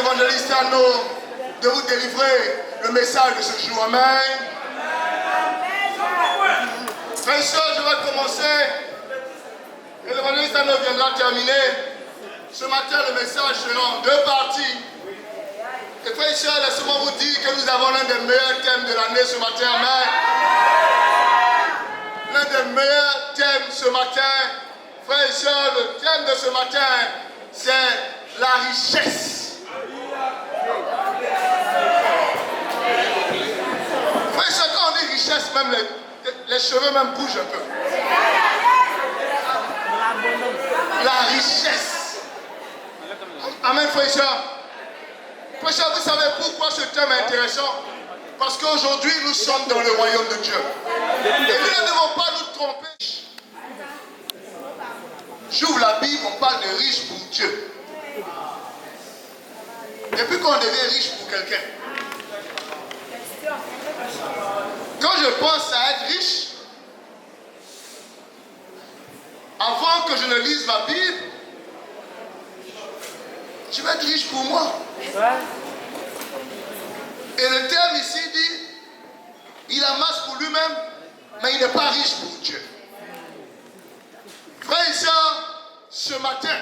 l'évangéliste Arnaud de vous délivrer le message de ce jour. Amen. Frères et sœurs, je vais commencer. Et l'évangéliste Arnaud viendra terminer. Ce matin, le message sera en deux parties. Et frères et sœurs, laissez-moi vous dire que nous avons l'un des meilleurs thèmes de l'année ce matin. Amen. L'un des meilleurs thèmes ce matin. Frères et sœurs, le thème de ce matin, c'est la richesse. Frères et sœurs, quand on dit richesse, même les cheveux même bougent un peu. La richesse. Amen, frères et sœurs. Frères et sœurs, vous savez pourquoi ce thème est intéressant? Parce qu'aujourd'hui, nous sommes dans le royaume de Dieu. Et nous ne devons pas nous tromper. J'ouvre la Bible, on parle de riche pour Dieu. Depuis qu'on devient riche pour quelqu'un. Quand je pense à être riche, avant que je ne lise ma Bible, je vais être riche pour moi. Et le terme ici dit, il amasse pour lui-même, mais il n'est pas riche pour Dieu. Frères et sœurs, ce matin,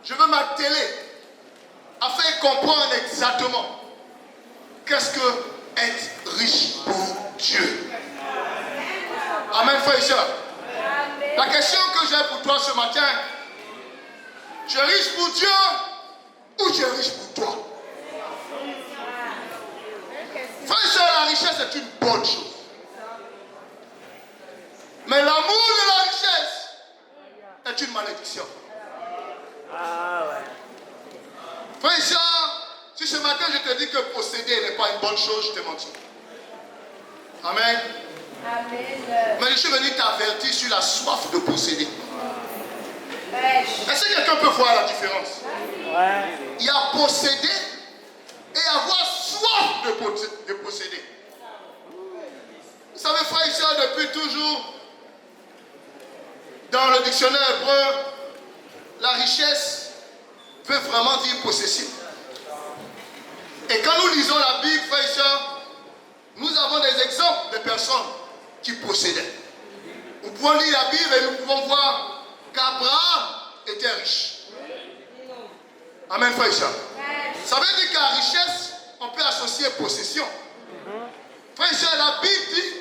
je veux m'atteler à faire comprendre exactement qu'est-ce que être riche pour Dieu. Amen, frères et sœurs. La question que j'ai pour toi ce matin, tu es riche pour Dieu ou tu es riche pour toi? Frères et sœurs, la richesse est une bonne chose. Mais l'amour de la richesse est une malédiction. Frères et sœurs, si ce matin je te dis que posséder n'est pas une bonne chose, je te mentis. Amen. Amen. Mais je suis venu t'avertir sur la soif de posséder. Est-ce que quelqu'un peut voir la différence? Il y a posséder et avoir soif de posséder. Vous savez, frères et sœurs, depuis toujours, dans le dictionnaire hébreu, la richesse veut vraiment dire possession. Et quand nous lisons la Bible, frères et sœurs, nous avons des exemples de personnes qui possédaient. Nous pouvons lire la Bible et nous pouvons voir qu'Abraham était riche. Amen, frères et sœurs. Ça veut dire qu'à la richesse, on peut associer possession. Frères et sœurs, la Bible dit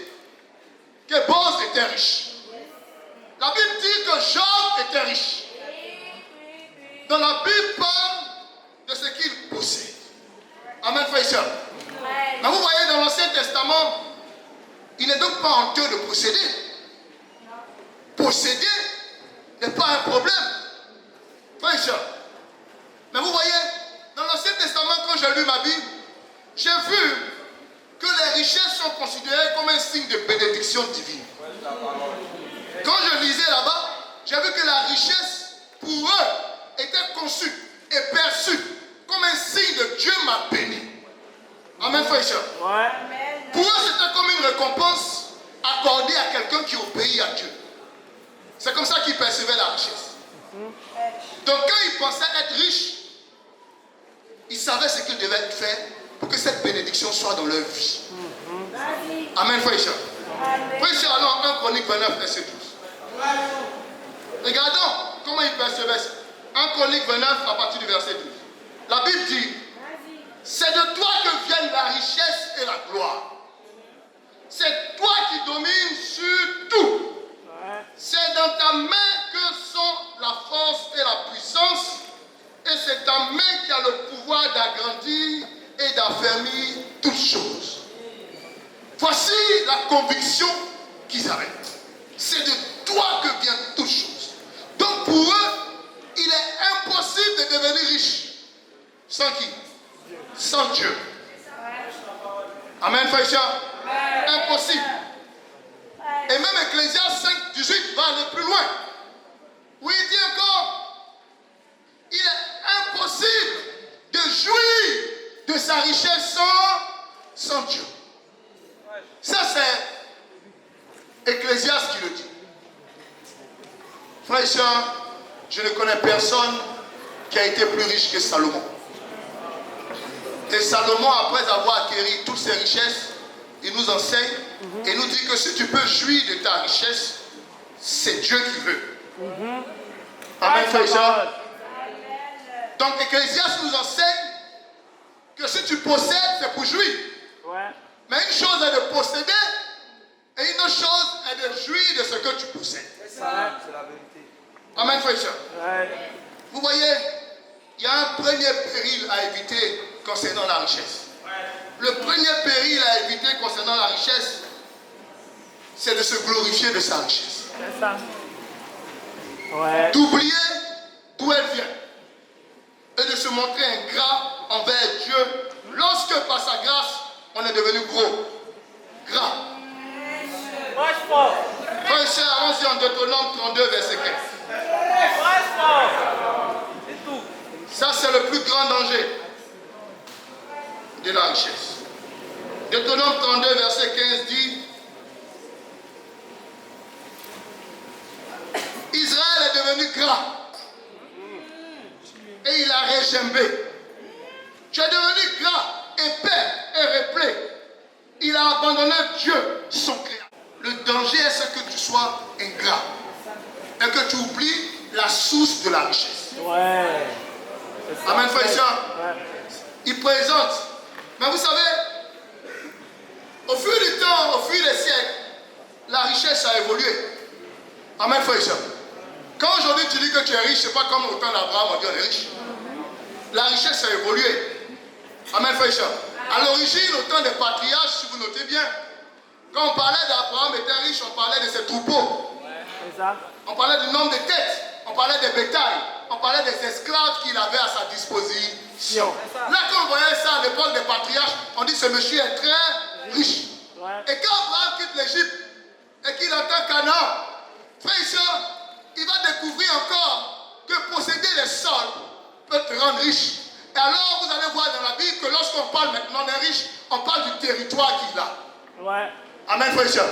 que Boaz était riche. La Bible dit que Job était riche. Donc la Bible parle de ce qu'il possède. Amen, frères et sœurs. Mais vous voyez, dans l'Ancien Testament, il n'est donc pas honteux de posséder. Posséder n'est pas un problème. Frères et sœurs. Mais vous voyez, dans l'Ancien Testament, quand j'ai lu ma Bible, j'ai vu que les richesses sont considérées comme un signe de bénédiction divine. Quand je lisais là-bas, j'ai vu que la richesse, pour eux, était conçue et perçue comme un signe de Dieu m'a béni. Amen, frères et sœurs. Pour eux, c'était comme une récompense accordée à quelqu'un qui obéit à Dieu. C'est comme ça qu'ils percevaient la richesse. Donc quand ils pensaient être riches, ils savaient ce qu'ils devaient faire pour que cette bénédiction soit dans leur vie. Amen, frères et sœurs. Frères et sœurs, alors 1 Chronique 29, verset 12. Regardons comment ils percevaient ça. 1 Chronique 29 à partir du verset 12. La Bible dit, c'est de toi que viennent la richesse et la gloire. C'est toi qui domines sur tout. C'est dans ta main que sont la force et la puissance. Et c'est ta main qui a le pouvoir d'agrandir et d'affermir toutes choses. Voici la conviction qu'ils avaient. C'est de toi que viennent toutes choses. Donc pour eux, il est impossible de devenir riche. Sans qui? Sans Dieu. Amen, frères et sœurs. Impossible. Et même Ecclésiaste 5, 18 va aller plus loin. Où il dit encore, il est impossible de jouir de sa richesse sans Dieu. Ça c'est Ecclésiaste qui le dit. Frères et sœurs, je ne connais personne qui a été plus riche que Salomon. Et Salomon, après avoir acquis toutes ses richesses, il nous enseigne et nous dit que si tu peux jouir de ta richesse, c'est Dieu qui veut. Amen, frère et sœur. Donc, Ecclésiaste nous enseigne que si tu possèdes, c'est pour jouir. Ouais. Mais une chose est de posséder et une autre chose est de jouir de ce que tu possèdes. C'est ça, c'est la vérité. Amen, frère et sœur. Ouais. Vous voyez, il y a un premier péril à éviter concernant la richesse. Ouais. Le premier péril à éviter concernant la richesse, c'est de se glorifier de sa richesse. C'est ça. Ouais. D'oublier d'où elle vient et de se montrer ingrat envers Dieu lorsque par sa grâce on est devenu gros, gras. Frère et sœur, allons-y en Deutéronome 32 verset 15. Ça c'est le plus grand danger de la richesse. Deutéronome 32 verset 15 dit: Israël est devenu gras et il a régimbé. Tu es devenu gras, épais et réplé. Il a abandonné Dieu, son créateur. Le danger est ce que tu sois ingrat et que tu oublies la source de la richesse. Ouais. Amen, frère et sœur. Il présente. Mais vous savez, au fil du temps, au fil des siècles, la richesse a évolué. Amen, frère et sœur. Quand aujourd'hui tu dis que tu es riche, ce n'est pas comme au temps d'Abraham, on dit on est riche. La richesse a évolué. Amen, frère et sœur. À l'origine, au temps des patriarches, si vous notez bien, quand on parlait d'Abraham était riche, on parlait de ses troupeaux. On parlait du nombre de têtes, on parlait des bétails, on parlait des esclaves qu'il avait à sa disposition. Là, quand on voyait ça à l'époque des patriarches, on dit ce monsieur est très riche. Et quand Abraham quitte l'Égypte et qu'il entend Canaan, frère et sœur, il va découvrir encore que posséder les sols peut te rendre riche. Et alors, vous allez voir dans la Bible que lorsqu'on parle maintenant d'un riche, on parle du territoire qu'il a. Ouais. Amen, frère et sœur.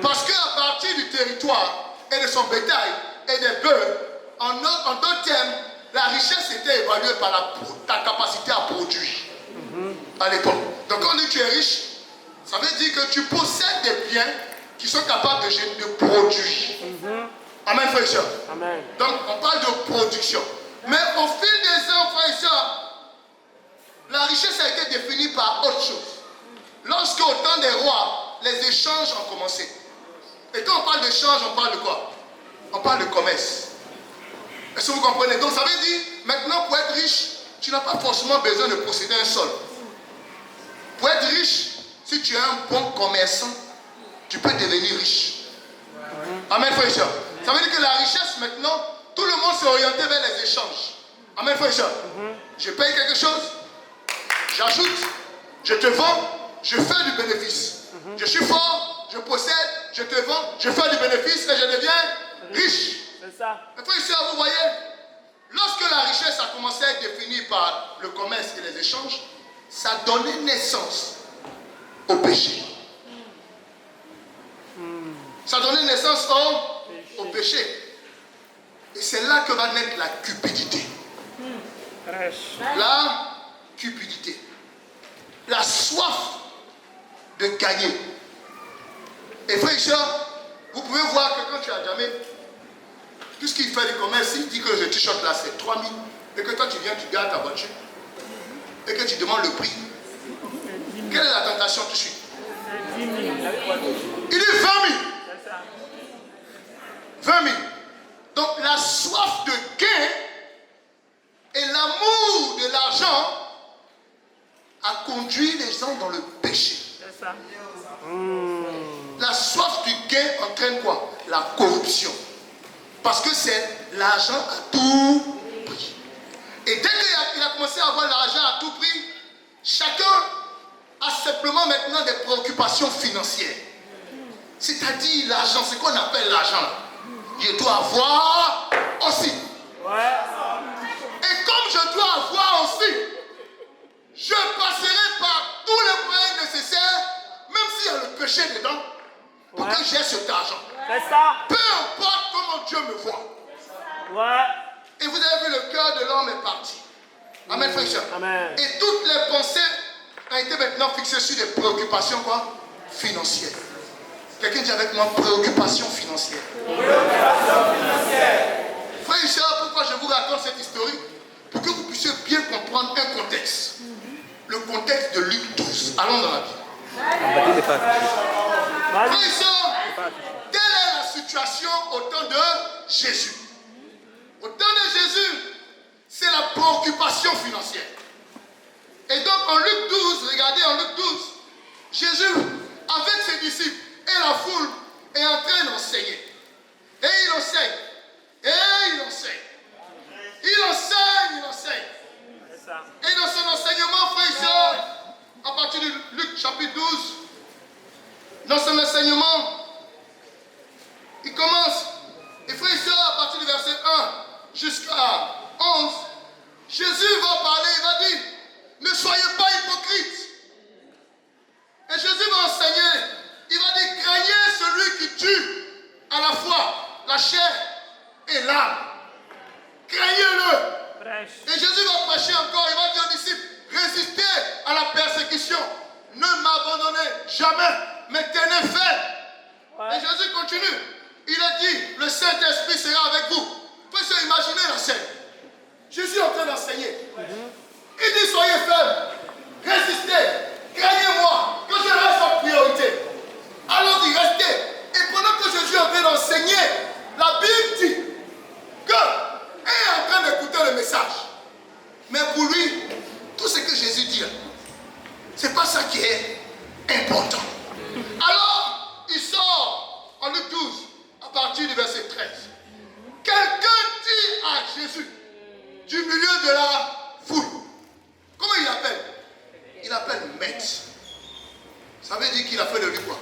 Parce qu'à partir du territoire et de son bétail et des bœufs, en d'autres termes, la richesse était évaluée par ta capacité à produire à l'époque. Donc, quand on dit que tu es riche, ça veut dire que tu possèdes des biens qui sont capables de produire. Amen, frère et sœur. Amen. Donc, on parle de production. Mais au fil des ans, frère et sœur, la richesse a été définie par autre chose. Lorsqu'au temps des rois, les échanges ont commencé. Et quand on parle d'échange, on parle de quoi? On parle de commerce. Est-ce que vous comprenez? Donc ça veut dire, maintenant pour être riche, tu n'as pas forcément besoin de posséder un sol. Pour être riche, si tu es un bon commerçant, tu peux devenir riche. Amen, frère et sœur. Ça veut dire que la richesse maintenant, tout le monde s'est orienté vers les échanges. Amen, frère et sœur. Je paye quelque chose, j'ajoute, je te vends, je fais du bénéfice. Je suis fort, je possède, je te vends, je fais du bénéfice et je deviens riche. C'est ça. Mais frère et sœur, vous voyez, lorsque la richesse a commencé à être définie par le commerce et les échanges, ça a donné naissance au péché. Ça a donné naissance au péché. Et c'est là que va naître la cupidité. La cupidité. La soif de gagner. Et frère et sœur, vous pouvez voir que quand tu as jamais, puisqu'il fait du commerce, il dit que le t-shirt là c'est 3 000, et que toi tu viens, tu gardes ta voiture, et que tu demandes le prix. Quelle est la tentation tout de suite? 10 000. Il dit 20 000. 20 000. Donc la soif de gain et l'amour de l'argent a conduit les gens dans le péché. C'est ça. La soif du gain entraîne quoi? La corruption. Parce que c'est l'argent à tout prix. Et dès qu'il a commencé à avoir l'argent à tout prix, chacun a simplement maintenant des préoccupations financières. C'est-à-dire l'argent, c'est qu'on appelle l'argent. Je dois avoir aussi. Ouais. Et comme je dois avoir aussi, je passerai par tous les moyens nécessaires, même s'il y a le péché dedans, pour que j'ai cet argent. C'est ça. Peu importe comment Dieu me voit. Ouais. Et vous avez vu, le cœur de l'homme est parti. Amen, frère et sœur. Amen. Et toutes les pensées a été maintenant fixé sur des préoccupations quoi? Financières. Quelqu'un dit avec moi préoccupation financière. Préoccupation financière. Frère et sœurs, pourquoi je vous raconte cette histoire? Pour que vous puissiez bien comprendre un contexte. Le contexte de Luc 12. Allons dans la Bible. Frère et sœurs, quelle est la situation au temps de Jésus? Au temps de Jésus, c'est la préoccupation financière. Et donc en Luc 12, regardez en Luc 12, Jésus, avec ses disciples et la foule, est en train d'enseigner. Et il enseigne. Et il enseigne. Il enseigne, il enseigne. Et dans son enseignement, frère et sœurs, à partir de Luc chapitre 12, dans son enseignement, il commence, et frère et sœurs, à partir du verset 1 jusqu'à 11, Jésus va parler, il va dire, ne soyez pas hypocrites. Et Jésus va enseigner, il va dire, craignez celui qui tue à la fois la chair et l'âme. Craignez-le. Et Jésus va prêcher encore, il va dire aux disciples, résistez à la persécution, ne m'abandonnez jamais, mais tenez ferme. Et Jésus continue, il a dit, le Saint-Esprit sera avec vous. Vous pouvez imaginer la scène. Jésus est en train d'enseigner. Il dit, soyez fermes, résistez, craignez-moi, que je reste en priorité. Allons-y, restez. Et pendant que Jésus est en train d'enseigner, la Bible dit que il est en train d'écouter le message. Mais pour lui, tout ce que Jésus dit, ce n'est pas ça qui est important. Alors, il sort en Luc 12, à partir du verset 13. Quelqu'un dit à Jésus, du milieu de la foule, comment il appelle? Il appelle maître. Ça veut dire qu'il a fait de lui quoi?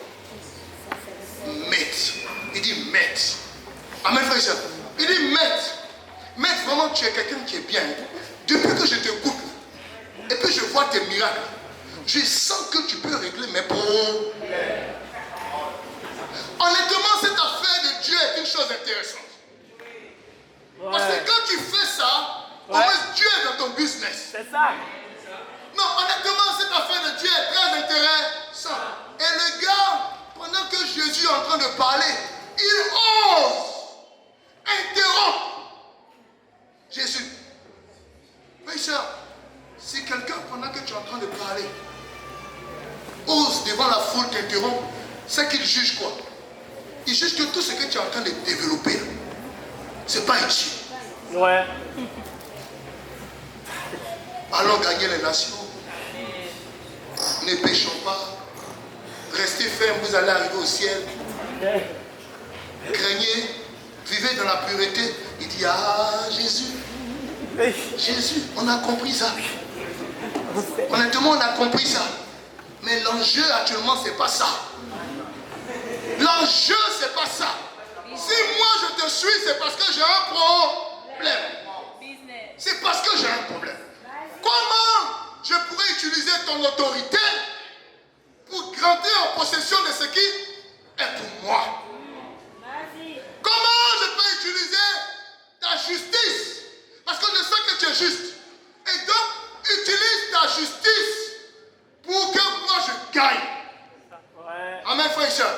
Maître. Il dit maître. Amen, frère et soeur. Il dit maître. Maître, vraiment, tu es quelqu'un qui est bien. Depuis que je t'écoute, et puis je vois tes miracles, je sens que tu peux régler mes problèmes. Honnêtement, cette affaire de Dieu est une chose intéressante. Parce que quand tu fais ça, au moins Dieu est dans ton business. C'est ça. Non, honnêtement, cette affaire de Dieu est très intéressante. Et le gars, pendant que Jésus est en train de parler, il ose interrompre Jésus. Oui, sœur, si quelqu'un, pendant que tu es en train de parler, ose devant la foule t'interrompre, c'est qu'il juge quoi? Il juge que tout ce que tu es en train de développer, c'est pas utile. Ouais. Allons gagner les nations. Ne péchons pas. Restez fermes, vous allez arriver au ciel. Craignez, vivez dans la pureté. Il dit, ah Jésus, Jésus, on a compris ça. Honnêtement, on a compris ça. Mais l'enjeu actuellement, c'est pas ça. L'enjeu, c'est pas ça. Si moi je te suis, c'est parce que j'ai un problème. C'est parce que j'ai un problème. Comment je pourrais utiliser ton autorité pour grandir en possession de ce qui est pour moi? Comment je peux utiliser ta justice? Parce que je sais que tu es juste. Et donc, utilise ta justice pour que moi je gagne. Amen, frère et soeur.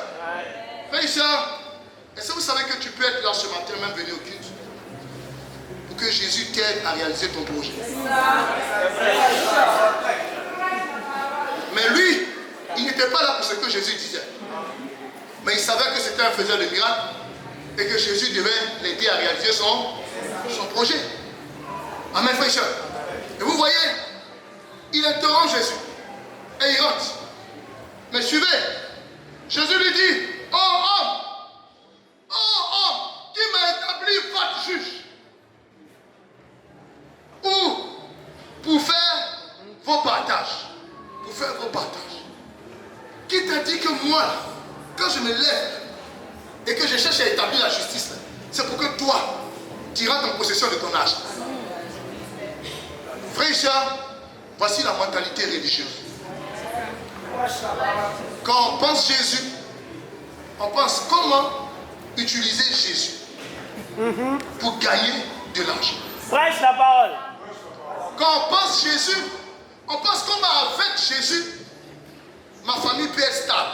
Frère et soeur, est-ce que vous savez que tu peux être là ce matin, même venir au culte, pour que Jésus t'aide à réaliser ton projet? Mais lui, il n'était pas là pour ce que Jésus disait. Mais il savait que c'était un faiseur de miracles et que Jésus devait l'aider à réaliser son projet. Amen, frère et soeur. Et vous voyez, il interrompt Jésus et il rentre. Mais suivez, Jésus lui dit, oh homme, qui m'a établi votre juge? Ou pour faire vos partages. Pour faire vos partages. Qui t'a dit que moi, quand je me lève et que je cherche à établir la justice, c'est pour que toi, tu rentres en possession de ton âge. Frère et sœur, voici la mentalité religieuse. Quand on pense Jésus, on pense comment utiliser Jésus pour gagner de l'argent. Prêche la parole. Quand on pense Jésus, On pense qu'on va avec Jésus, ma famille peut être stable.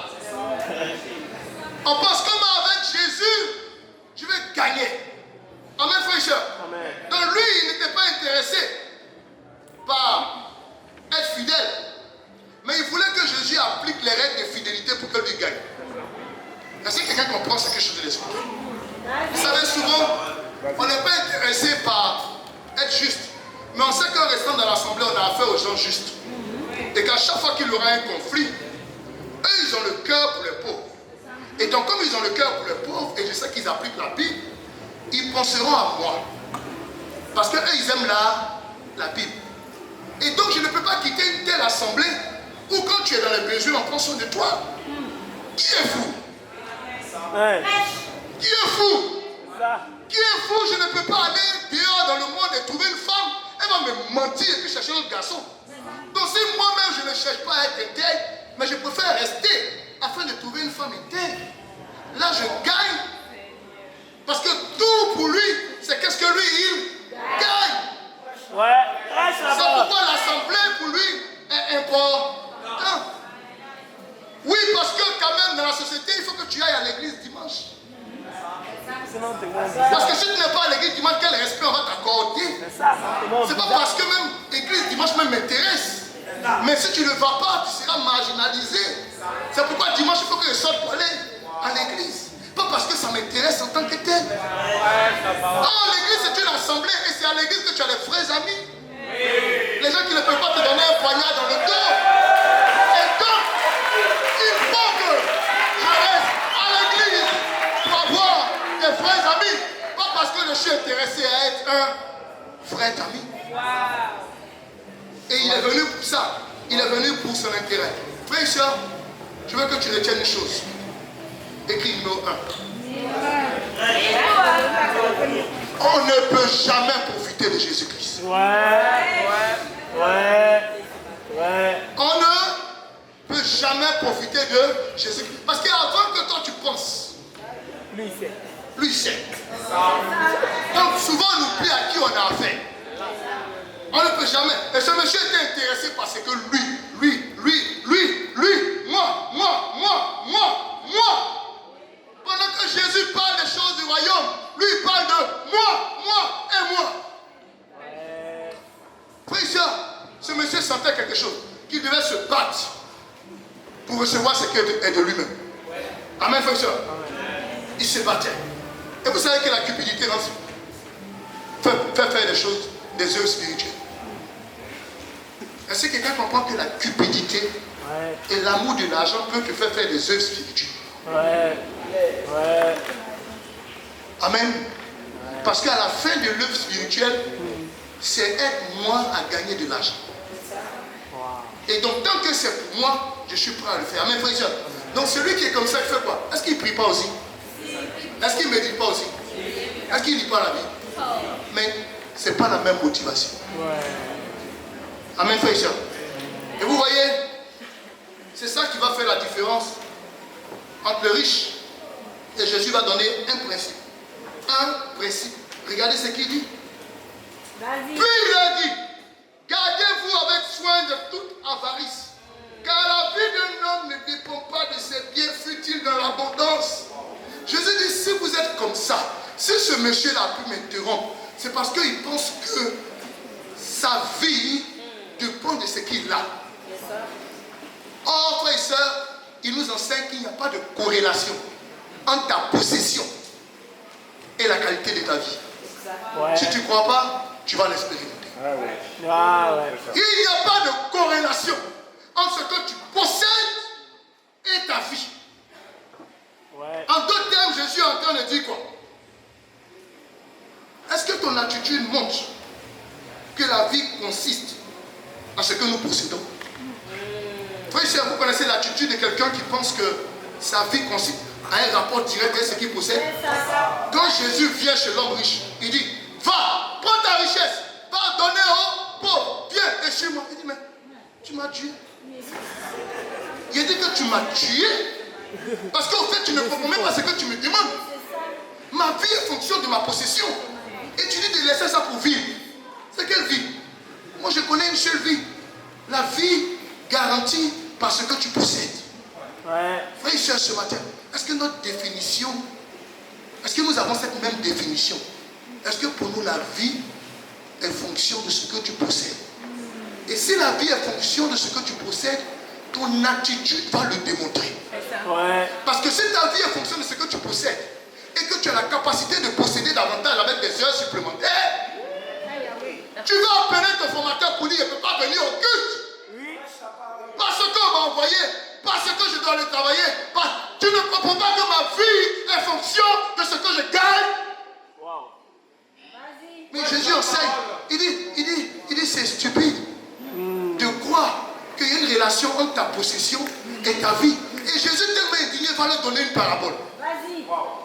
On pense qu'on va avec Jésus, je vais gagner. Amen, frère et soeur. Donc lui, il n'était pas intéressé par être fidèle. Mais il voulait que Jésus applique les règles de fidélité pour que lui gagne. Est-ce que quelqu'un comprend ce que je veux l'expliquer? Vous savez, souvent, on n'est pas intéressé par être juste. Mais on sait qu'en restant dans l'assemblée, on a affaire aux gens justes. Et qu'à chaque fois qu'il y aura un conflit, eux, ils ont le cœur pour les pauvres. Et donc, comme ils ont le cœur pour les pauvres, et je sais qu'ils appliquent la Bible, ils penseront à moi. Parce qu'eux, ils aiment la Bible. Et donc, je ne peux pas quitter une telle assemblée où quand tu es dans les besoins, on prend soin de toi. Qui est fou? Qui est fou? Qui est fou? Je ne peux pas aller dehors dans le monde et trouver une femme. Elle va me mentir et puis chercher un autre garçon. Donc si moi-même je ne cherche pas à être intègre, mais je préfère rester afin de trouver une femme intègre. Là je gagne. Parce que tout pour lui, c'est qu'est-ce que lui il gagne. C'est pourquoi l'assemblée pour lui est importante. Oui, parce que quand même dans la société, il faut que tu ailles à l'église dimanche. Parce que si tu n'es pas à l'église dimanche, quel respect on va t'accorder? C'est pas parce que même l'église dimanche même m'intéresse. Mais si tu ne vas pas, tu seras marginalisé. C'est pourquoi dimanche, il faut que je sorte pour aller à l'église. Pas parce que ça m'intéresse en tant que tel. Oh, l'église c'est une assemblée et c'est à l'église que tu as les vrais amis. Les gens qui ne peuvent pas te donner un poignard dans le dos. Et donc, il faut que je reste à l'église pour avoir des vrais amis. Pas parce que je suis intéressé à être un vrai ami. Et il est venu pour ça. Il est venu pour son intérêt. Frère et soeur, je veux que tu retiennes une chose. Écrit numéro 1. On ne peut jamais profiter de Jésus-Christ. On ne peut jamais profiter de Jésus-Christ. Parce qu'avant que toi tu penses, lui sait. Donc souvent on oublie à qui on a affaire. On ne peut jamais. Et ce monsieur était intéressé parce que lui, moi. Pendant que Jésus parle des choses du royaume, lui il parle de moi et moi. Frère, ce monsieur sentait quelque chose, qu'il devait se battre pour recevoir ce qui est de lui-même. Amen, frère. Il se battait. Et vous savez que la cupidité fait faire des choses, des œuvres spirituelles. Est-ce que quelqu'un comprend que la cupidité et l'amour de l'argent peuvent te faire des œuvres spirituelles? Amen. Parce qu'à la fin de l'œuvre spirituelle, c'est être moi à gagner de l'argent. Et donc, tant que c'est pour moi, je suis prêt à le faire. Amen, frère. Donc, celui qui est comme ça, il fait quoi? Est-ce qu'il ne prie pas aussi? Est-ce qu'il ne médite pas aussi? Est-ce qu'il ne lit pas la Bible? Mais ce n'est pas la même motivation. Amen, frère. Et vous voyez, c'est ça qui va faire la différence entre le riche et Jésus va donner un principe. Un principe. Regardez ce qu'il dit. Puis il a dit, gardez-vous avec soin de toute avarice, car la vie d'un homme ne dépend pas de ses biens futiles dans l'abondance. Jésus dit, si vous êtes comme ça, si ce monsieur-là a pu m'interrompre, c'est parce qu'il pense que sa vie dépend de ce qu'il a. Or, frères et sœurs, il nous enseigne qu'il n'y a pas de corrélation entre ta possession et la qualité de ta vie. Si tu ne crois pas, tu vas l'expérimenter. Il n'y a pas de corrélation entre ce que tu possèdes et ta vie. En d'autres termes, Jésus est en train de dire quoi? Est-ce que ton attitude montre que la vie consiste à ce que nous possédons? Frère, vous connaissez l'attitude de quelqu'un qui pense que sa vie consiste à un rapport direct avec ce qu'il possède? Quand Jésus vient chez l'homme riche, il dit, va, prends ta richesse, va donner aux pauvres, viens et suis-moi. Il dit, mais tu m'as tué. Il dit que tu m'as tué parce qu'au fait tu ne comprends même pas ce que tu me demandes. Ma vie est fonction de ma possession. Et tu dis de laisser ça pour vivre. C'est quelle vie? Moi je connais une seule vie. La vie garantie par ce que tu possèdes. Ouais. Frères et sœurs, ce matin, est-ce que notre définition, est-ce que nous avons cette même définition? Est-ce que pour nous la vie est fonction de ce que tu possèdes? Et si la vie est fonction de ce que tu possèdes, ton attitude va le démontrer. Ouais. Parce que si ta vie est fonction de ce que tu possèdes et que tu as la capacité de posséder davantage avec des heures supplémentaires, tu vas appeler ton formateur pour dire il ne peut pas venir au culte. Parce qu'on m'a envoyé, parce que je dois aller travailler. Tu ne comprends pas que ma vie est fonction de ce que je gagne. Wow. Mais Jésus enseigne. Il dit c'est stupide de croire qu'il y a une relation entre ta possession et ta vie. Et Jésus tellement indigné va leur donner une parabole.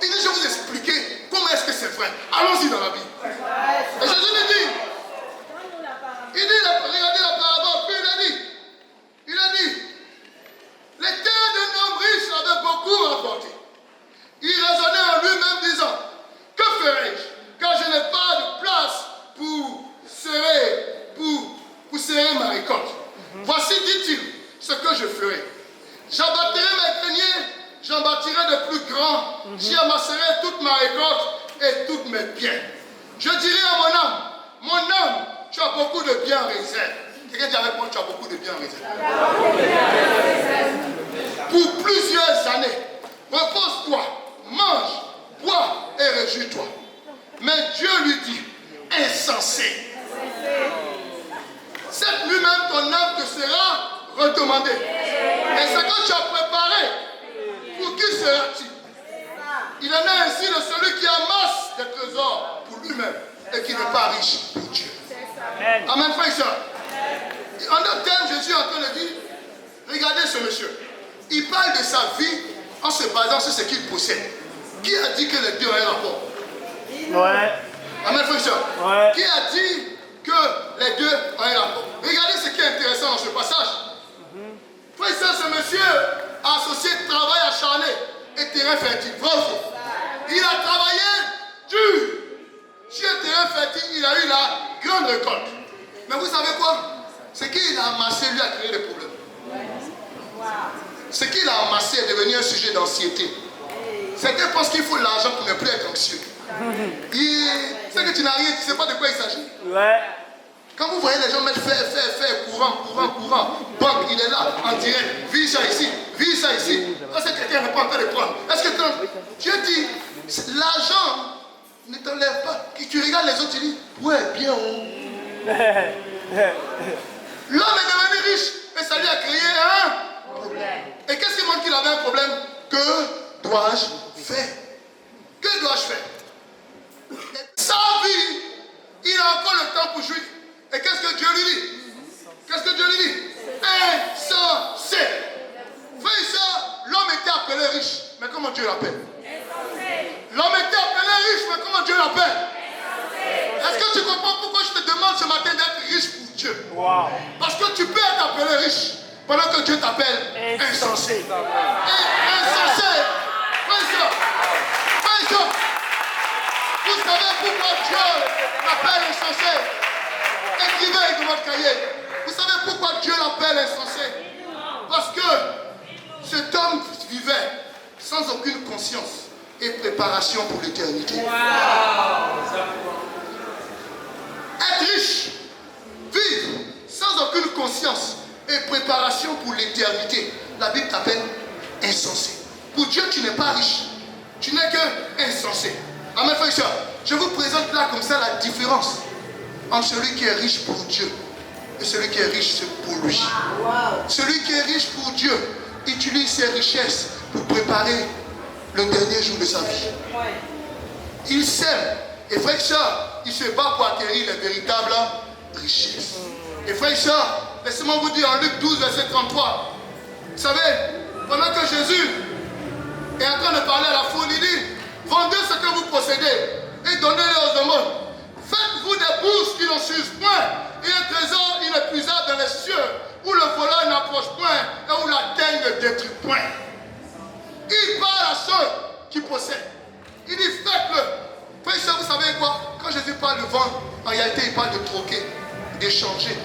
Il dit je vais vous expliquer comment est-ce que c'est vrai. Allons-y dans la Bible. Et Jésus lui dit, regardez la parabole, puis il a dit, les terres d'un homme riche avaient beaucoup rapporté. Il raisonnait en lui-même disant, que ferai-je, car je n'ai pas de place pour serrer ma récolte. Voici, dit-il, ce que je ferai. J'abattrai mes greniers, j'en bâtirai de plus grands, j'y amasserai toute ma récolte et tous mes biens. Je dirai à mon âme, tu as beaucoup de biens en réserve. Quelqu'un dit avec moi, tu as beaucoup de biens en réserve. Pour plusieurs années, repose-toi, mange, bois et réjouis-toi. Mais Dieu lui dit, insensé. Cette nuit même, ton âme te sera redemandée. Et ce que tu as préparé, pour qui sera-t-il? Il en est ainsi de celui qui amasse des trésors pour lui-même et qui n'est pas riche pour Dieu. Amen, frère et soeur. En d'autres termes, Jésus est en train de dire, regardez ce monsieur. Il parle de sa vie en se basant sur ce qu'il possède. Qui a dit que les deux ont un rapport? Ouais. Amen, frère et soeur. Ouais. Qui a dit que les deux ont un rapport? Regardez ce qui est intéressant dans ce passage. Frère et soeur, ce monsieur a associé travail acharné et terrain fertile. Vrai ou faux? Il a travaillé dur. Sur le terrain fertile, il a eu la grande récolte. Mais vous savez quoi? Ce qu'il a amassé lui a créé des problèmes. Ce qu'il a amassé est devenu un sujet d'anxiété. Certains pensent qu'il faut l'argent pour ne plus être anxieux. C'est que tu n'as rien, tu ne sais pas de quoi il s'agit. Ouais. Quand vous voyez les gens mettre faire, courant, banque, il est là, en direct, vis ça ici. Est-ce que quelqu'un n'est pas en train de prendre? Est-ce que Dieu dit, l'argent ne t'enlève pas. Tu regardes les autres, tu dis, ouais, bien. L'homme est devenu riche et ça lui a créé un problème. Et qu'est-ce qui montre qu'il avait un problème? Que dois-je faire? Que dois-je faire? Sa vie, il a encore le temps pour jouir. Et qu'est-ce que Dieu lui dit? Qu'est-ce que Dieu lui dit? Insensé. Frère et soeur, l'homme était appelé riche. Mais comment Dieu l'appelle? L'homme était appelé riche, mais comment Dieu l'appelle? Est-ce que tu comprends pourquoi je te demande ce matin d'être riche pour Dieu? Wow. Parce que tu peux être appelé riche pendant que Dieu t'appelle insensé. Et insensé. Frère et soeur, vous savez pourquoi Dieu l'appelle insensé? Écrivez dans votre cahier. Vous savez pourquoi Dieu l'appelle insensé? Parce que cet homme vivait sans aucune conscience et préparation pour l'éternité. Être riche, vivre sans aucune conscience et préparation pour l'éternité. La Bible t'appelle insensé. Pour Dieu, tu n'es pas riche. Tu n'es que insensé. Amen, frère et soeur. Je vous présente là comme ça la différence entre celui qui est riche pour Dieu et celui qui est riche pour lui. Celui qui est riche pour Dieu utilise ses richesses pour préparer le dernier jour de sa vie. Il sème. Et frère et soeur, il se bat pour acquérir les véritables richesses. Et frère et soeur, laissez-moi vous dire en Luc 12, verset 33. Vous savez, pendant que Jésus est en train de parler à la foule, il dit, vendez ce que vous possédez et donnez-le aux aumônes. Faites-vous des bourses qui n'en s'usent point et un trésor inépuisable dans les cieux où le voleur n'approche point et où la teigne ne détruit point. Il parle à ceux qui possèdent. Il dit faites-le. Frère et soeur, vous savez quoi? Quand Jésus parle de vendre, en réalité il parle de troquer, d'échanger,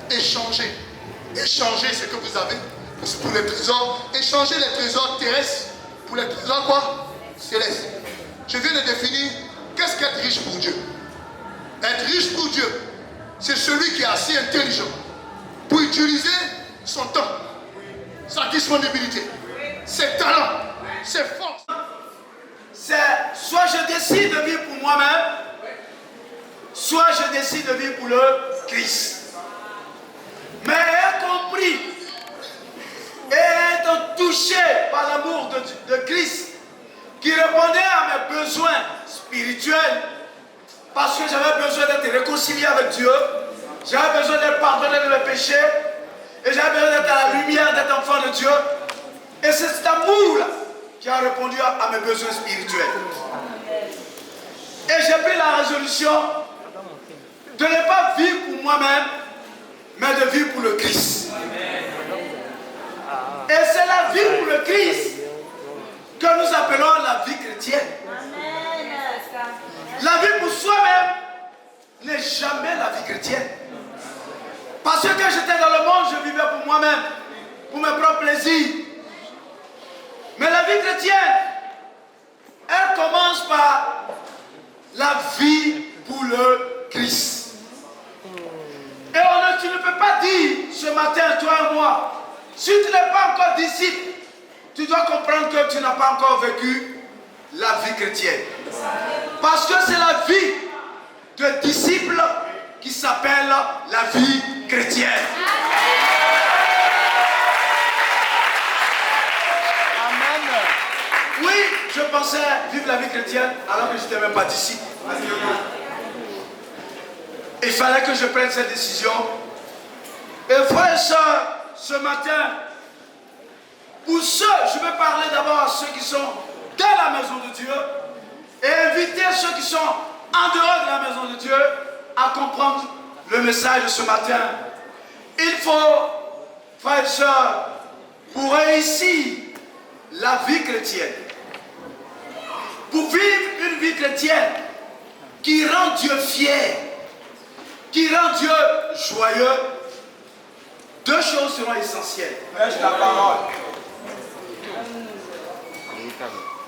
échanger. échangez ce que vous avez pour les trésors. Échangez les trésors terrestres pour les trésors quoi? Célestes. Je viens de définir qu'est-ce qu'être riche pour Dieu. Être riche pour Dieu, c'est celui qui est assez intelligent pour utiliser son temps, sa disponibilité, ses talents, ses forces. C'est soit je décide de vivre pour moi-même, soit je décide de vivre pour le Christ. Mais ayant compris et étant touché par l'amour de Christ, qui répondait à mes besoins spirituels, parce que j'avais besoin d'être réconcilié avec Dieu, j'avais besoin d'être pardonné de mes péchés, et j'avais besoin d'être à la lumière, d'être enfant de Dieu. Et c'est cet amour-là qui a répondu à mes besoins spirituels. Et j'ai pris la résolution de ne pas vivre pour moi-même, mais de vivre pour le Christ. Et c'est la vie pour le Christ que nous appelons la vie chrétienne. La vie pour soi-même n'est jamais la vie chrétienne. Parce que quand j'étais dans le monde, je vivais pour moi-même, pour mes propres plaisirs. Mais la vie chrétienne, elle commence par la vie pour le Christ. Et tu ne peux pas dire ce matin, toi et moi, si tu n'es pas encore disciple, tu dois comprendre que tu n'as pas encore vécu la vie chrétienne. Parce que c'est la vie de disciple qui s'appelle la vie chrétienne. Oui, je pensais vivre la vie chrétienne alors que je n'étais même pas disciple. Il fallait que je prenne cette décision. Et frères et sœurs, ce matin, pour ceux, je vais parler d'abord à ceux qui sont dans la maison de Dieu et inviter ceux qui sont en dehors de la maison de Dieu à comprendre le message de ce matin. Il faut, frères et sœurs, pour réussir la vie chrétienne, pour vivre une vie chrétienne qui rend Dieu fier, qui rend Dieu joyeux, deux choses seront essentielles. Prêche la parole.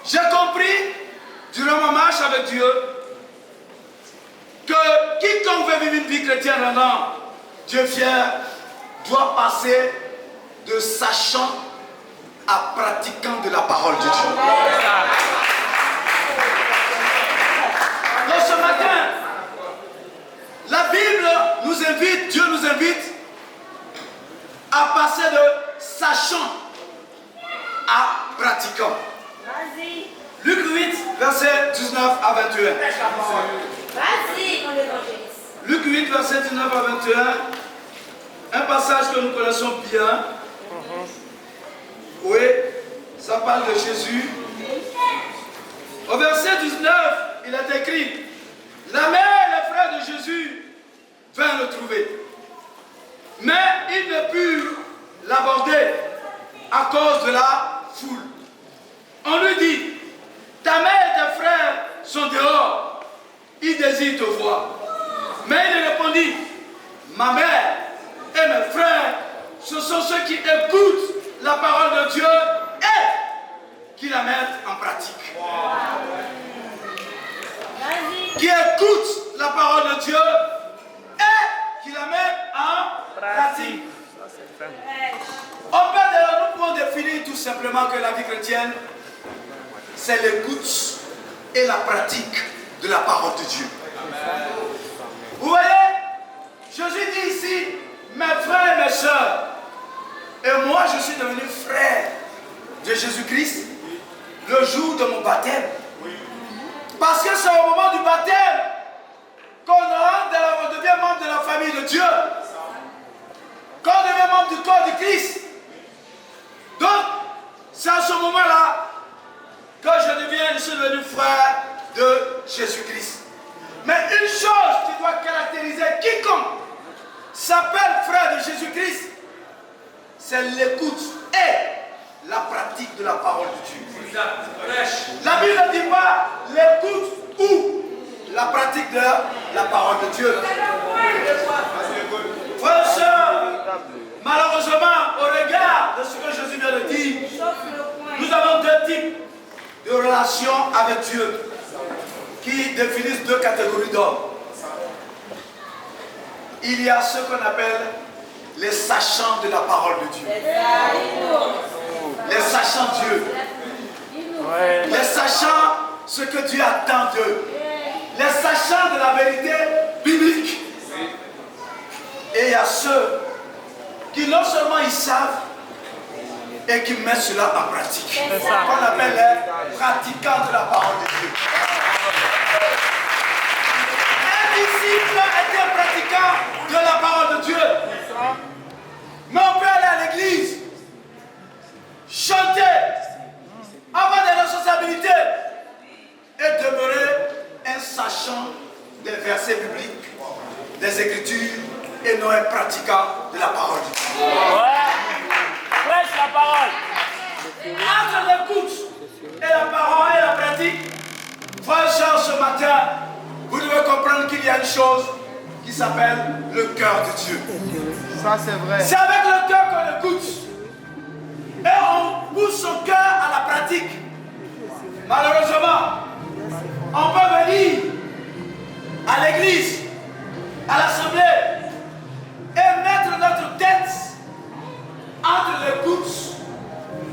J'ai compris, durant ma marche avec Dieu, que quiconque veut vivre une vie chrétienne rendant Dieu fier, doit passer de sachant à pratiquant de la parole de Dieu. Donc ce matin, la Bible nous invite, Dieu nous invite à passer de sachant à pratiquant. Luc 8, verset 19 à 21. Luc 8, verset 19 à 21. Un passage que nous connaissons bien. Oui, ça parle de Jésus. Au verset 19, il est écrit: la mère et les frères de Jésus vinrent le trouver. Mais ils ne purent l'aborder à cause de la foule. On lui dit: ta mère et tes frères sont dehors, ils désirent te voir. Mais il répondit: ma mère et mes frères, ce sont ceux qui écoutent la parole de Dieu et qui la mettent en pratique. Qui écoutent la parole de Dieu et qui la mettent en pratique. Nous pouvons définir tout simplement que la vie chrétienne, c'est l'écoute et la pratique de la parole de Dieu. Vous voyez, Jésus dit ici: mes frères et mes sœurs. Et moi, je suis devenu frère de Jésus-Christ le jour de mon baptême. Parce que c'est au moment du baptême qu'on devient membre de la famille de Dieu. Qu'on devient membre du corps du Christ. Donc, c'est à ce moment-là que je suis devenu frère de Jésus-Christ. Mais une chose qui doit caractériser quiconque s'appelle frère de Jésus-Christ, c'est l'écoute et la pratique de la parole de Dieu. La Bible ne dit pas l'écoute ou la pratique de la parole de Dieu. Frères et sœurs, malheureusement, relation avec Dieu qui définissent deux catégories d'hommes. Il y a ce qu'on appelle les sachants de la parole de Dieu. Les sachants Dieu. Les sachants ce que Dieu attend d'eux. Les sachants de la vérité biblique. Et il y a ceux qui non seulement ils savent et qui mettent cela en pratique. Qu'on appelle les pratiquants de la parole de Dieu. Un disciple est un pratiquant de la parole de Dieu. Mais on peut aller à l'église, chanter, avoir des responsabilités et demeurer un sachant des versets bibliques, des Écritures et non un pratiquant de la parole de Dieu. Ouais. Prêche la parole. Entre l'écoute et la parole et la pratique, frères et sœurs, ce matin, vous devez comprendre qu'il y a une chose qui s'appelle le cœur de Dieu. Ça, c'est vrai. C'est avec le cœur qu'on écoute. Et on pousse son cœur à la pratique. Malheureusement, on peut venir à l'église, à l'assemblée, et mettre notre tête entre l'écoute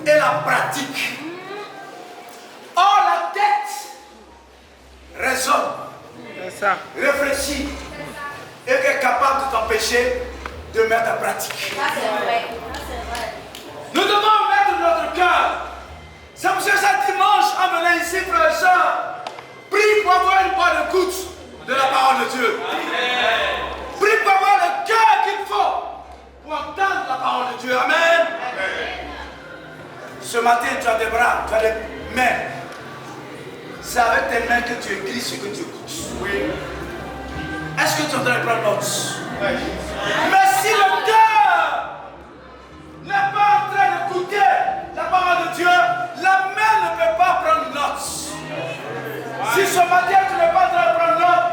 et la pratique. Or, la tête raisonne, Ça. réfléchit et est capable de t'empêcher de mettre en pratique. Nous devons mettre notre cœur. C'est pour ça que ce dimanche, en venant ici, frères et sœurs, prie pour avoir une bonne écoute de la parole de Dieu. Prie pour avoir le cœur qu'il faut pour entendre la parole de Dieu. Amen. Ce matin, tu as des bras, tu as des mains. C'est avec tes mains que tu écris ce que tu écoutes. Oui. Est-ce que tu es en train de prendre note? Mais si le cœur n'est pas en train d'écouter la parole de Dieu, la main ne peut pas prendre note. Si ce matin tu n'es pas en train de prendre note,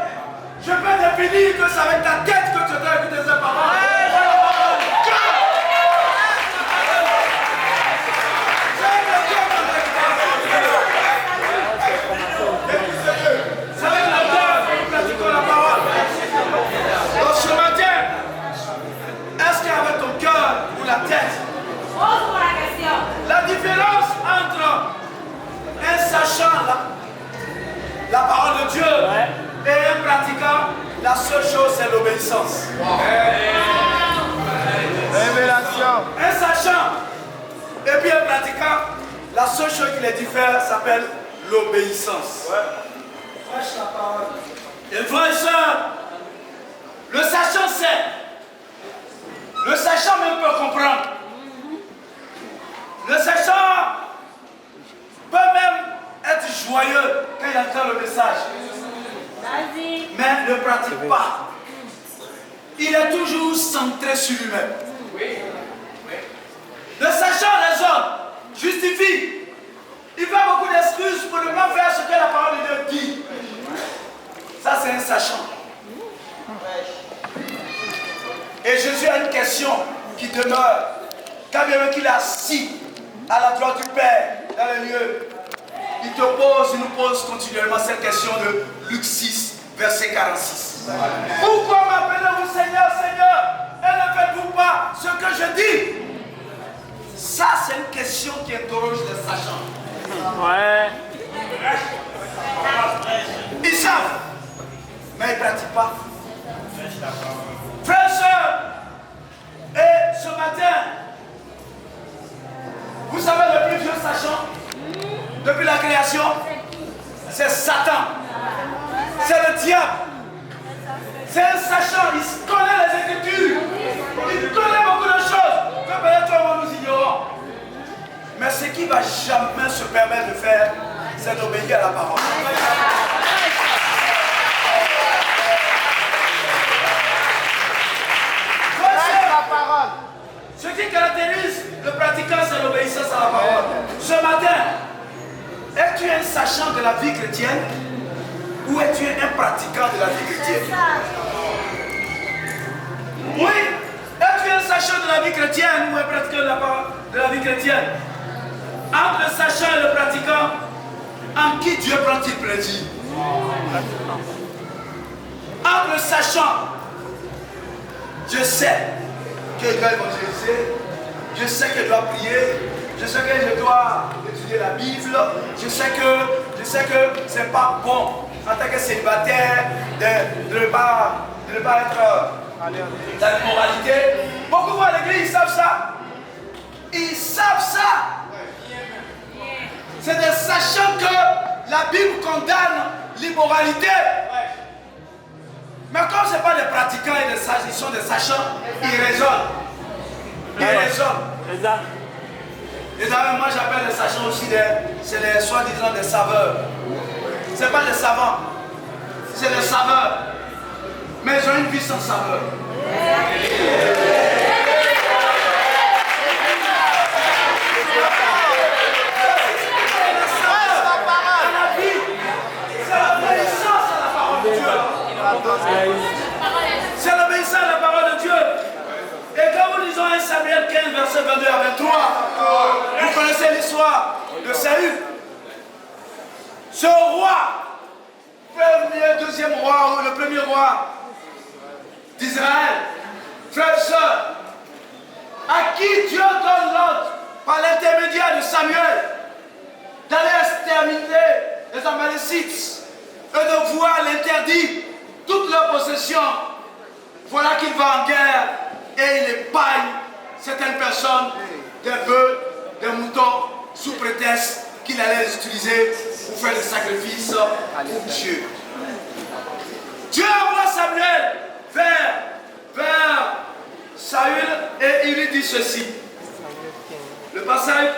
je peux définir que c'est avec ta tête que tu es en train d'écouter cette parole. C'est avec le cœur que nous pratiquons la parole. Donc ce matin, est-ce qu'avec ton cœur ou la tête? La différence entre un sachant la parole de Dieu et un pratiquant, la seule chose c'est l'obéissance. Révélation. Un sachant et puis un pratiquant, la seule chose qui les diffère s'appelle l'obéissance. Prêche la parole. Et frères et sœurs, le sachant sait. Le sachant même peut comprendre. Le sachant peut même être joyeux quand il entend le message. Mais ne pratique pas. Il est toujours centré sur lui-même. Le sachant raisonne, justifie. Il fait beaucoup d'excuses pour ne pas faire ce que la parole de Dieu dit. Ça, c'est un sachant. Et Jésus a une question qui demeure. Quand bien qu'il est assis à la droite du Père, dans le lieu, il nous pose continuellement cette question de Luc 6, verset 46. Pourquoi m'appelez-vous Seigneur, Seigneur, et ne faites-vous pas ce que je dis? Ça, c'est une question qui interroge les sachants. Ouais. Ils savent, mais ils ne pratiquent pas. Frères et sœurs, et ce matin, vous savez le plus vieux sachant depuis la création, c'est Satan. C'est le diable. C'est un sachant, il connaît les Écritures. Il connaît beaucoup de choses que peut-être nous ignorons. Mais ce qu'il ne va jamais se permettre de faire, c'est d'obéir à la parole. La parole. Ce qui caractérise le pratiquant, c'est l'obéissance à la parole. Ce matin, es-tu un sachant de la vie chrétienne ou es-tu un pratiquant de la vie chrétienne? Oui, es-tu un sachant de la vie chrétienne ou un pratiquant de la vie chrétienne? Entre le sachant et le pratiquant, En qui Dieu prend-il plaisir? En le sachant, je sais que je dois évangéliser, je sais que je dois prier, je sais que je dois étudier la Bible, je sais que c'est pas bon en tant que célibataire de ne pas être dans l'immoralité. Beaucoup vont à l'église, ils savent ça. Ils savent ça. C'est de sachant que la Bible condamne l'immoralité. Mais comme ce n'est pas des pratiquants et des sages, ils sont des sachants, ils raisonnent. Ils raisonnent. Et d'ailleurs, moi j'appelle les sachants aussi c'est les soi-disant des saveurs. Ce n'est pas des savants, c'est des saveurs. Mais ils ont une vie sans saveur. C'est l'obéissance à la parole de Dieu. Et quand nous lisons 1 Samuel 15, verset 22 à 23, vous connaissez l'histoire de Saül. Ce roi, deuxième roi, ou le premier roi d'Israël, frère et soeur, à qui Dieu donne l'ordre par l'intermédiaire de Samuel d'aller exterminer les Amalécites et de voir l'interdit toute leur possession. Voilà qu'il va en guerre et il épargne certaines personnes, des bœufs, des moutons, sous prétexte qu'il allait les utiliser pour faire des sacrifices pour Dieu. Dieu envoie Samuel vers Saül et il lui dit ceci. Le passage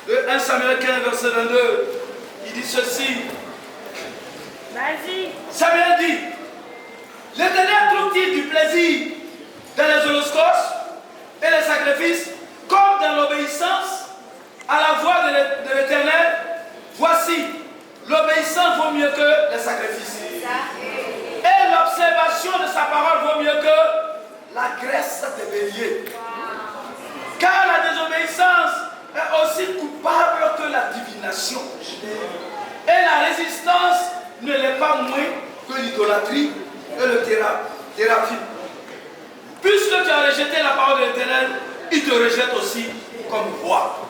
de 1 Samuel 15, verset 22, il dit ceci. Vas-y. Samuel dit, l'Éternel trouve-t-il du plaisir dans les holocaustes et les sacrifices comme dans l'obéissance à la voix de l'Éternel? Voici, l'obéissance vaut mieux que les sacrifices. Et l'observation de sa parole vaut mieux que la graisse des béliers. Car la désobéissance est aussi coupable que la divination. Et la résistance ne l'est pas moins que l'idolâtrie et le thérapie. Puisque tu as rejeté la parole de l'Éternel, il te rejette aussi comme roi.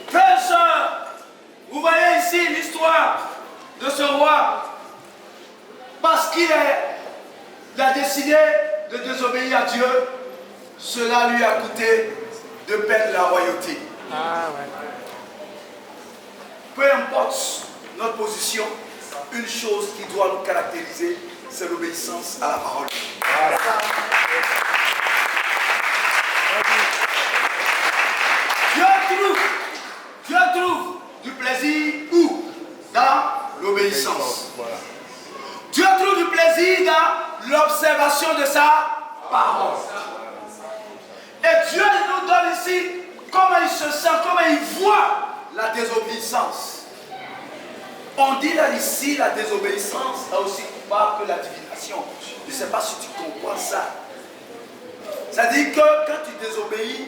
Frères et sœurs, vous voyez ici l'histoire de ce roi. Parce qu'il a décidé de désobéir à Dieu, cela lui a coûté de perdre la royauté. Peu importe notre position, une chose qui doit nous caractériser, c'est l'obéissance à la parole. Dieu trouve du plaisir où? Dans l'obéissance. Dieu trouve du plaisir dans l'observation de sa parole. Et Dieu nous donne ici comment il se sent, comment il voit la désobéissance. On dit là ici, la désobéissance est aussi coupable que la divination. Je ne sais pas si tu comprends ça. C'est-à-dire que quand tu désobéis,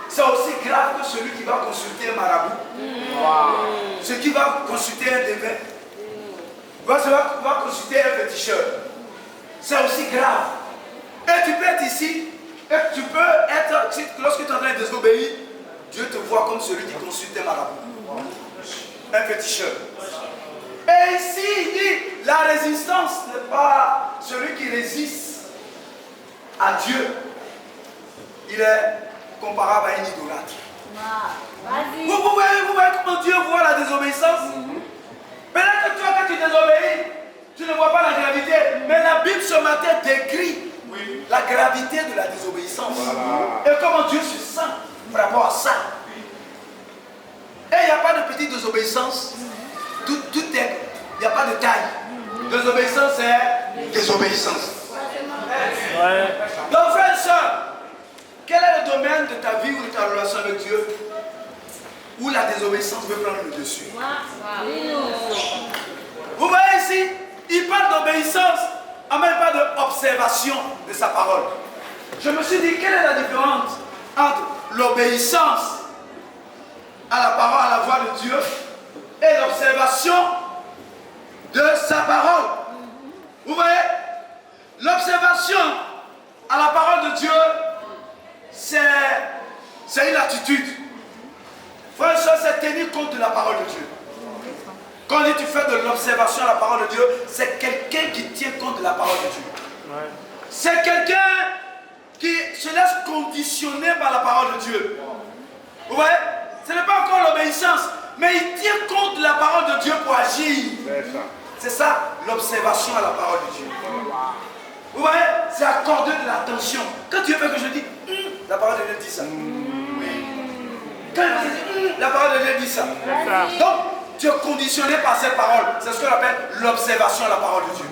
c'est aussi grave que celui qui va consulter un marabout. Celui qui va consulter un devin. Va consulter un féticheur. C'est aussi grave. Et tu peux être ici, et tu peux être, lorsque tu es en train de désobéir, Dieu te voit comme celui qui consulte un marabout. Un féticheur. Et ici, il dit, la résistance n'est pas celui qui résiste à Dieu. Il est comparable à un idolâtre. Vous voyez comment Dieu voit la désobéissance? Peut-être que toi, quand tu désobéis, tu ne vois pas la gravité. Mais la Bible ce matin décrit la gravité de la désobéissance. Et comment Dieu se sent par rapport à ça. Et il n'y a pas de petite désobéissance. Tout est. Il n'y a pas de taille. Désobéissance, c'est désobéissance. Donc, frère et soeur, quel est le domaine de ta vie ou de ta relation avec Dieu où la désobéissance veut prendre le dessus? Vous voyez ici, il parle d'obéissance, en même pas d'observation de sa parole. Je me suis dit, quelle est la différence entre l'obéissance à la parole, à la voix de Dieu et l'observation de sa parole. Vous voyez, l'observation à la parole de Dieu, c'est une attitude. Frère et soeur, c'est tenir compte de la parole de Dieu. Quand on dit tu fais de l'observation à la parole de Dieu, c'est quelqu'un qui tient compte de la parole de Dieu. Ouais. C'est quelqu'un qui se laisse conditionner par la parole de Dieu. Vous voyez, ce n'est pas encore l'obéissance, mais il tient compte de la parole de Dieu pour agir. C'est ça, l'observation à la parole de Dieu. Vous voyez, c'est accorder de l'attention. Quand Dieu veut que je dise, la parole de Dieu dit ça. Quand il dit, la parole de Dieu dit ça. Donc, tu es conditionné par cette parole. C'est ce qu'on appelle l'observation à la parole de Dieu.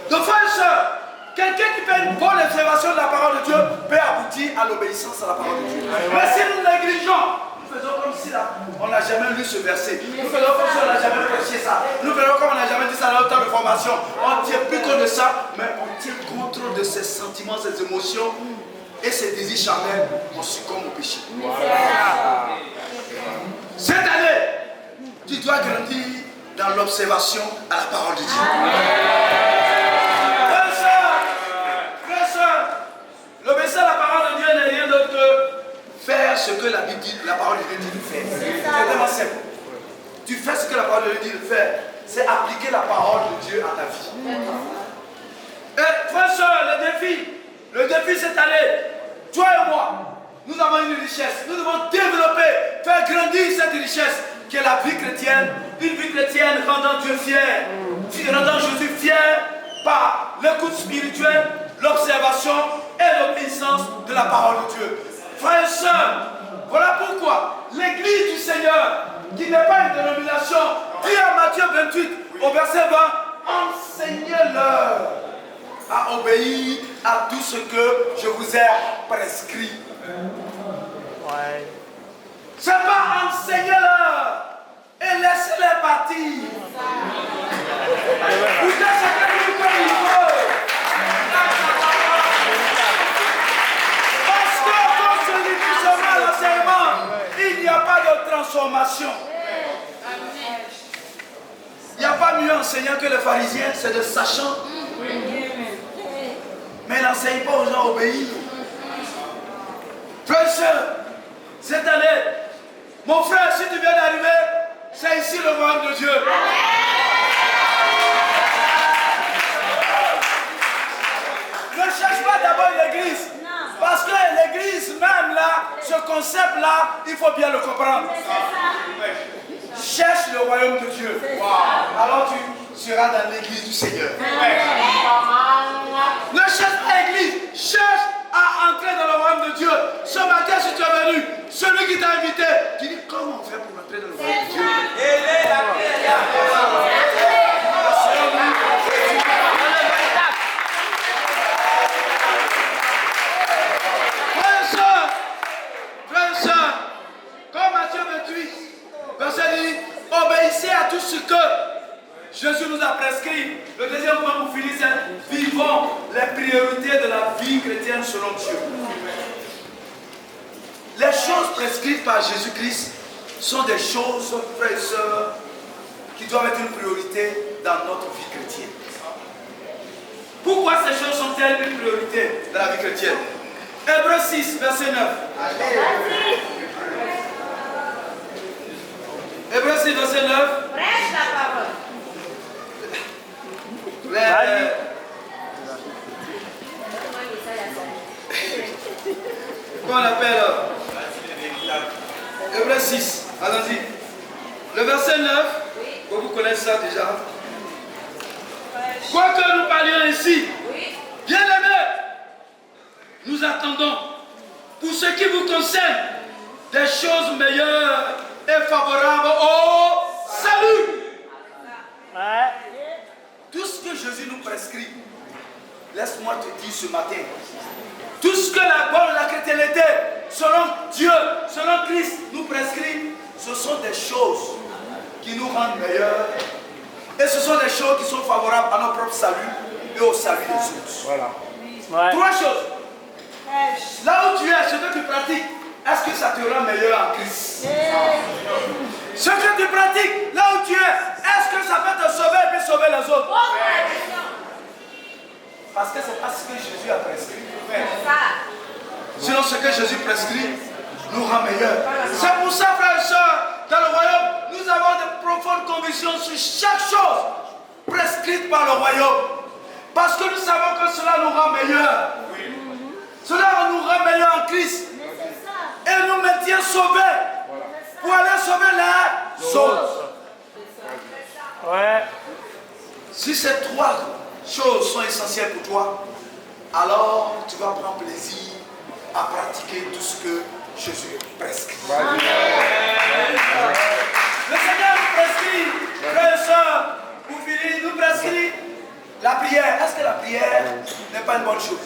Donc, frères et sœurs, quelqu'un qui fait une bonne observation de la parole de Dieu peut aboutir à l'obéissance à la parole de Dieu. Mais si nous négligeons, nous faisons comme si là, on n'a jamais lu ce verset. Nous faisons comme si on n'a jamais prêché ça. Nous faisons comme on n'a jamais dit ça dans notre temps de formation. On ne tient plus compte de ça, mais on tient compte de ses sentiments, ses émotions et ses désirs charnels. On succombe au péché. Cette année, tu dois grandir dans l'observation à la parole de Dieu. L'obéissance à la parole de Dieu n'est rien d'autre que faire ce que la Bible dit, la parole de Dieu dit de faire. C'est tellement simple. Tu fais ce que la parole de Dieu dit de faire. C'est appliquer la parole de Dieu à ta vie. Et frère, soeur, le défi cette année, toi et moi, nous avons une richesse. Nous devons développer, faire grandir cette richesse qui est la vie chrétienne. Une vie chrétienne rendant Dieu fier, rendant Jésus fier par l'écoute spirituelle, l'observation et l'obéissance de la parole de Dieu. Frères et sœurs, voilà pourquoi l'Église du Seigneur, qui n'est pas une dénomination, dit à Matthieu 28, au verset 20, enseignez-leur à obéir à tout ce que je vous ai prescrit. Ouais. C'est pas enseignez-leur et laissez-les partir. Vous êtes ce qu'il faut. Parce que quand celui qui se met à l'enseignement, il n'y a pas de transformation. Il n'y a pas mieux enseignant que les pharisiens, c'est de sachant. Mais n'enseigne pas aux gens à obéir. Frère et soeur, cette année, mon frère, si tu viens d'arriver, c'est ici le royaume de Dieu. Ne cherche pas d'abord l'église. Parce que l'église, même là, ce concept-là, il faut bien le comprendre. Cherche le royaume de Dieu. Alors tu seras dans l'église du Seigneur. Ne cherche pas l'église. Cherche à entrer dans le royaume de Dieu. Ce matin, si tu es venu, celui qui t'a invité, tu dis comment on fait pour entrer dans le royaume de Dieu? Frères et sœurs, comme Matthieu 28, verset dit, obéissez à tout ce que Jésus nous a prescrit. Le deuxième point pour finir, c'est vivons les priorités de la vie chrétienne selon Dieu. Les choses prescrites par Jésus-Christ sont des choses, frères et sœurs, qui doivent être une priorité dans notre vie chrétienne. Pourquoi ces choses sont-elles une priorité dans la vie chrétienne? Hébreux 6, verset 9. Hébreux 6, verset 9. Prêche la parole. Qu'on appelle Hébreux 6, allons-y. Le verset 9, vous connaissez ça déjà. Quoique nous parlions ainsi, bien aimés, nous attendons, pour ce qui vous concerne, des choses meilleures et favorables au salut. Ouais. Tout ce que Jésus nous prescrit, laisse-moi te dire ce matin, tout ce que la chrétienté, selon Dieu, selon Christ, nous prescrit, ce sont des choses qui nous rendent meilleurs. Et ce sont des choses qui sont favorables à notre propre salut et au salut des autres. Voilà. Ouais. Trois choses. Là où tu es, ce que tu pratiques, est-ce que ça te rend meilleur en Christ? Ce que tu pratiques, là où tu es, est-ce que ça peut te sauver et puis sauver les autres? Parce que c'est pas ce que Jésus a prescrit. Sinon, ce que Jésus prescrit nous rend meilleurs. C'est pour ça, frères et sœurs, dans le royaume, nous avons de profondes convictions sur chaque chose prescrite par le royaume. Parce que nous savons que cela nous rend meilleurs. Cela nous rend meilleurs en Christ. Et nous maintient sauvés pour aller sauver les autres. Ouais. Si ces trois choses sont essentielles pour toi, alors tu vas prendre plaisir à pratiquer tout ce que Jésus prescrit. Le Seigneur nous prescrit, frères et sœurs, pour finir, nous prescrit la prière. Est-ce que la prière n'est pas une bonne chose?